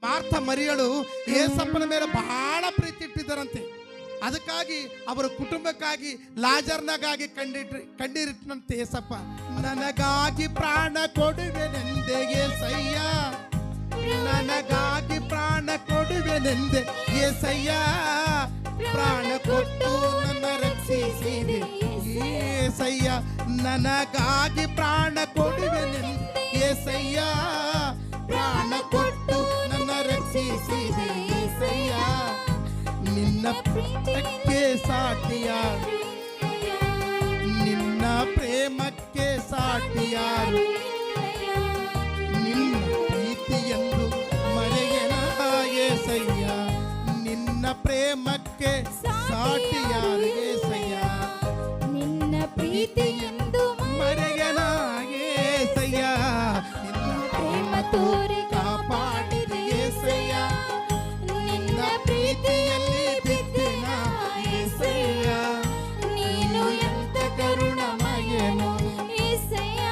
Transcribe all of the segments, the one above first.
ಮಾರ್ಥ ಮರಿಯಳು ಏಸಪ್ಪನ ಮೇಲೆ ಬಹಳ ಪ್ರೀತಿ ಇಟ್ಟಿದ್ದರಂತೆ. ಅದಕ್ಕಾಗಿ ಅವರ ಕುಟುಂಬಕ್ಕಾಗಿ ಲಾಜರ್ನಗಾಗಿ ಕಣ್ಣೀರಿಟ್ಟನಂತೆ ಏಸಪ್ಪ. ನನಗಾಗಿ ಪ್ರಾಣ ಕೊಡುವೆನೆಂದೆ ಏಸಯ್ಯ, ನನಗಾಗಿ ಪ್ರಾಣ ಕೊಡುವೆನೆಂದೆ ಏಸಯ್ಯ, ಪ್ರಾಣ ಕೊಟ್ಟು ನನ್ನ ರಕ್ಷಿಸಿದೆ ಏಸಯ್ಯ, ನನಗಾಗಿ ಪ್ರಾಣ ಕೊಡುವೆನೆಂದೆ ಏಸಯ್ಯ, ಪ್ರಾಣ ಕೊಟ್ಟು ನನ್ನ ರಕ್ಷಿಸಿದೆ ಏಸಯ್ಯ, ನಿನ್ನ ಪ್ರೇಮಕ್ಕೆ ಸಾಟಿಯಾರು, ನಿನ್ನ ಪ್ರೇಮಕ್ಕೆ ಸಾಟಿಯಾರು, ನಿನ್ನ ಪ್ರೀತಿಯೆಂದು ಮರೆಯನ ಏಸಯ್ಯ, ನಿನ್ನ ಪ್ರೇಮಕ್ಕೆ ಸಾಟಿಯಾರು ಏಸಯ್ಯ, ನಿನ್ನ ಪ್ರೀತಿಯೆಂದು ಮರೆಯನ ಏಸಯ್ಯ, ನಿನ್ನ ಪ್ರೇಮ ತೋರಿ ಕಾಪಾಡಿದೆ ಏಸಯ್ಯ, ನಿನ್ನ ಪ್ರೀತಿಯಲ್ಲಿ ಬಿದ್ದಿನ ಏಸಯ್ಯ, ನೀನು ಎಂತ ಕರುಣಮಯನು ಏಸಯ್ಯ,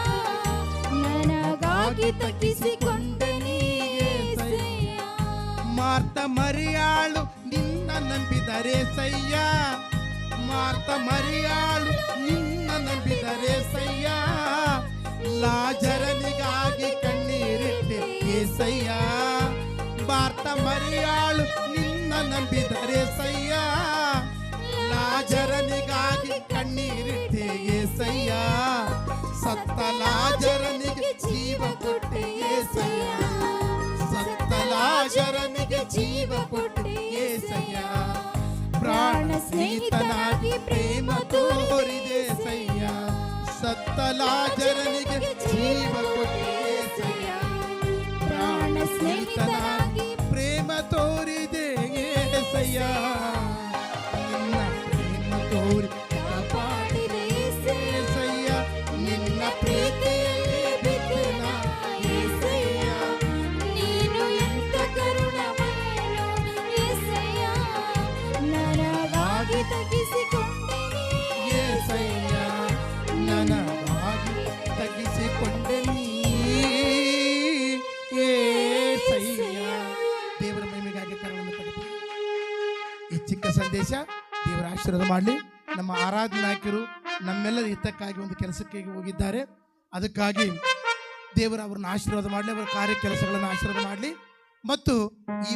ನನಗಾಗಿ ತಗ್ಗಿಸಿಕೊಂಡೆ ನೀ ಏಸಯ್ಯ. ಮಾರ್ತ ಮರಿಯಾಳು ನಿನ್ನ ನಂಬಿದರೆ ಸಯ್ಯ, ಮಾರ್ತ ಮರಿಯಾಳು ನಿನ್ನ ನಂಬಿದರೆ ಸಯ್ಯ, ಲಾಜರನಿಗಾಗಿ ಕಣ್ಣೀರಿಟ್ಟೆ ಏಸಯ್ಯ, ಮಾರ್ತ ಮರಿಯಾಳು ನಿನ್ನ ನಂಬಿದರೆ ಸಯ್ಯ, ಲಾಜರನಿಗಾಗಿ ಕಣ್ಣೀರಿಟ್ಟೆ ಏಸಯ್ಯ, ಸತ್ತ ಲಾಜರನಿಗೆ ಜೀವ ಕೊಟ್ಟೆ ಏಸಯ್ಯ, ಸತ್ತ ಲಾಜರನಿಗೆ ಜೀವ ಕೊಟ್ಟೆ ಏಸಯ್ಯ, ಪ್ರಾಣ ಸ್ನೇಹಿತನಾಗಿ ಪ್ರೇಮ ತೋರಿದೆ ಸಯ್ಯ, ಸತ್ತ ಲಾಜರನಿಗೆ ಜೀವ ಕೊಟ್ಟೆ ಏಸಯ್ಯ, ಪ್ರಾಣ ಸ್ನೇಹಿತನಾಗಿ ಪ್ರೇಮ ತೋರಿದೆ ಏಸಯ್ಯ, ನಿನ್ನ ಪ್ರೇಮ ತೋರಿ ಕಾಪಾಡಿದೆ ಏಸಯ್ಯ, ನಿನ್ನ ಪ್ರೀತಿಯಲ್ಲಿ ಬಿದ್ದೆನ ಏಸಯ್ಯ, ನೀನು ಎಂತ ಕರುಣಮಯನು ಏಸಯ್ಯ, ನನಗಾಗಿ ತಗ್ಗಿಸಿಕೊಂಡೆ ನೀ ಏಸಯ್ಯ, ನನಗಾಗಿ ತಗ್ಗಿಸಿಕೊಂಡೆ ನೀ ಏಸಯ್ಯ. ದೇವರ ಮಹಿಮೆಗಾಗಿ ಕರವನ್ನು ಪಡೆದು ಈ ಚಿಕ್ಕ ಸಂದೇಶ ದೇವರ ಆಶೀರ್ವಾದ ಮಾಡಲಿ. ನಮ್ಮ ಆರಾಧನಾ ನಾಯಕರು ನಮ್ಮೆಲ್ಲರ ಹಿತಕ್ಕಾಗಿ ಒಂದು ಕೆಲಸಕ್ಕೆ ಹೋಗಿದ್ದಾರೆ, ಅದಕ್ಕಾಗಿ ದೇವರ ಅವರನ್ನು ಆಶೀರ್ವಾದ ಮಾಡಲಿ, ಅವರ ಕಾರ್ಯ ಕೆಲಸಗಳನ್ನು ಆಶೀರ್ವಾದ ಮಾಡಲಿ. ಮತ್ತು ಈ